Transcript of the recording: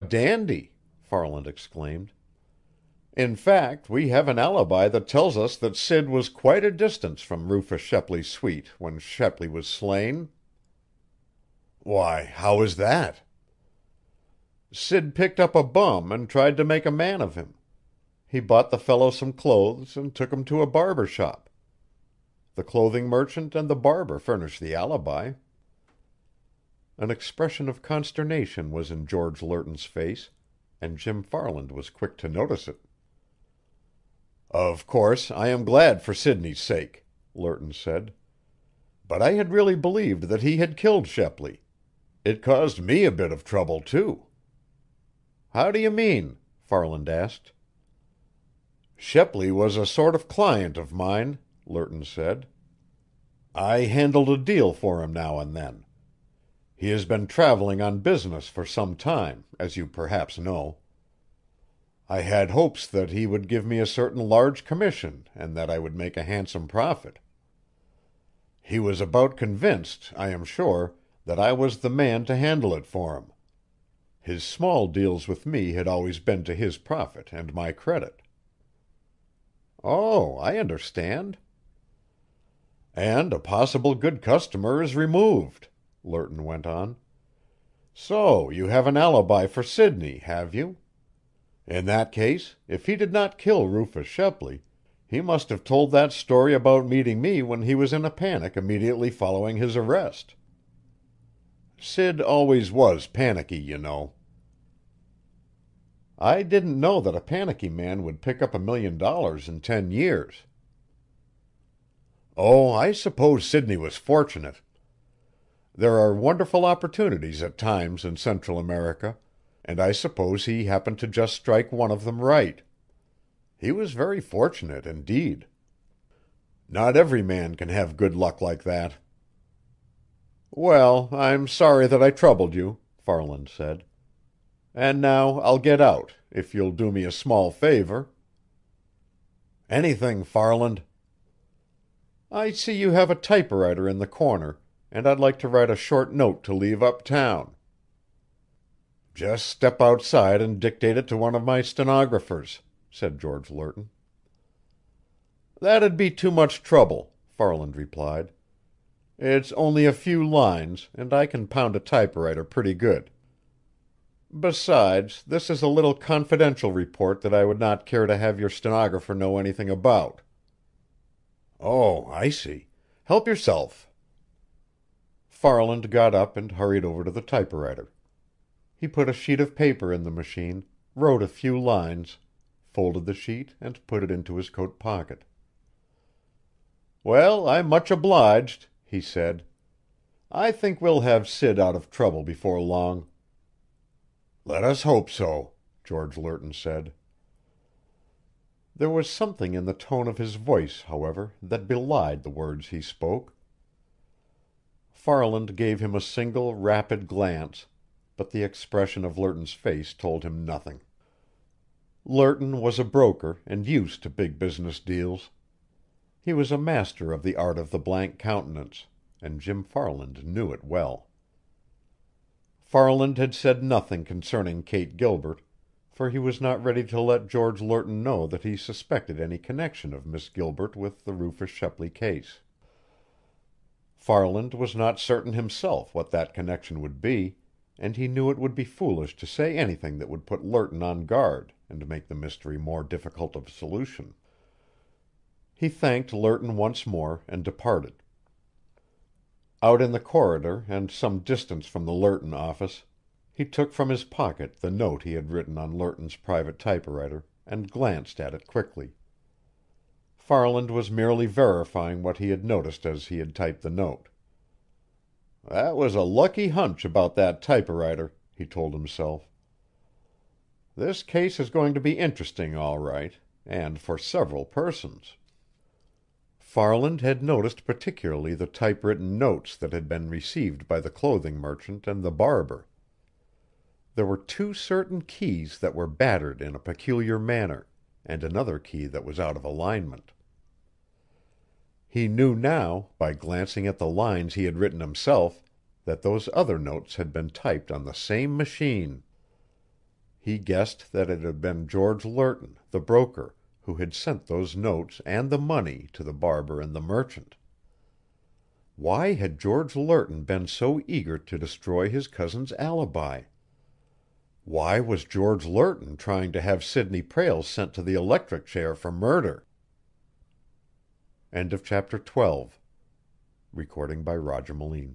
Dandy, Farland exclaimed. In fact, we have an alibi that tells us that Sid was quite a distance from Rufus Shepley's suite when Shepley was slain. Why, how is that? Sid picked up a bum and tried to make a man of him. He bought the fellow some clothes and took him to a barber shop. The clothing merchant and the barber furnished the alibi. An expression of consternation was in George Lerton's face, and Jim Farland was quick to notice it. Of course, I am glad for Sidney's sake, Lerton said. But I had really believed that he had killed Shepley. It caused me a bit of trouble, too. How do you mean? Farland asked. Shepley was a sort of client of mine, Lerton said. I handled a deal for him now and then. He has been traveling on business for some time, as you perhaps know. I had hopes that he would give me a certain large commission and that I would make a handsome profit. He was about convinced, I am sure, that I was the man to handle it for him. His small deals with me had always been to his profit and my credit. Oh, I understand. And a possible good customer is removed, Lerton went on. So you have an alibi for Sidney, have you? In that case, if he did not kill Rufus Shepley, he must have told that story about meeting me when he was in a panic immediately following his arrest. Sid always was panicky, you know. I didn't know that a panicky man would pick up $1 million in 10 years. Oh, I suppose Sidney was fortunate. There are wonderful opportunities at times in Central America, and I suppose he happened to just strike one of them right. He was very fortunate indeed. Not every man can have good luck like that. Well, I'm sorry that I troubled you, Farland said. And now I'll get out, if you'll do me a small favor. Anything, Farland. I see you have a typewriter in the corner, and I'd like to write a short note to leave uptown. Just step outside and dictate it to one of my stenographers, said George Lerton. That'd be too much trouble, Farland replied. It's only a few lines, and I can pound a typewriter pretty good. Besides, this is a little confidential report that I would not care to have your stenographer know anything about. Oh, I see. Help yourself. Farland got up and hurried over to the typewriter. He put a sheet of paper in the machine, wrote a few lines, folded the sheet, and put it into his coat pocket. Well, I'm much obliged, he said. I think we'll have Sid out of trouble before long. Let us hope so, George Lerton said. There was something in the tone of his voice, however, that belied the words he spoke. Farland gave him a single rapid glance, but the expression of Lerton's face told him nothing. Lerton was a broker and used to big business deals. He was a master of the art of the blank countenance, and Jim Farland knew it well. Farland had said nothing concerning Kate Gilbert, for he was not ready to let George Lerton know that he suspected any connection of Miss Gilbert with the Rufus Shepley case. Farland was not certain himself what that connection would be, and he knew it would be foolish to say anything that would put Lerton on guard and make the mystery more difficult of solution. He thanked Lerton once more and departed. Out in the corridor and some distance from the Lerton office, he took from his pocket the note he had written on Lerton's private typewriter and glanced at it quickly. Farland was merely verifying what he had noticed as he had typed the note. That was a lucky hunch about that typewriter, he told himself. This case is going to be interesting, all right, and for several persons. Farland had noticed particularly the typewritten notes that had been received by the clothing merchant and the barber. There were 2 certain keys that were battered in a peculiar manner, and another key that was out of alignment. He knew now, by glancing at the lines he had written himself, that those other notes had been typed on the same machine. he guessed that it had been George Lerton, the broker, who had sent those notes and the money to the barber and the merchant. Why had George Lerton been so eager to destroy his cousin's alibi? Why was George Lerton trying to have Sidney Prale sent to the electric chair for murder? End of chapter 12. Recording by Roger Moline.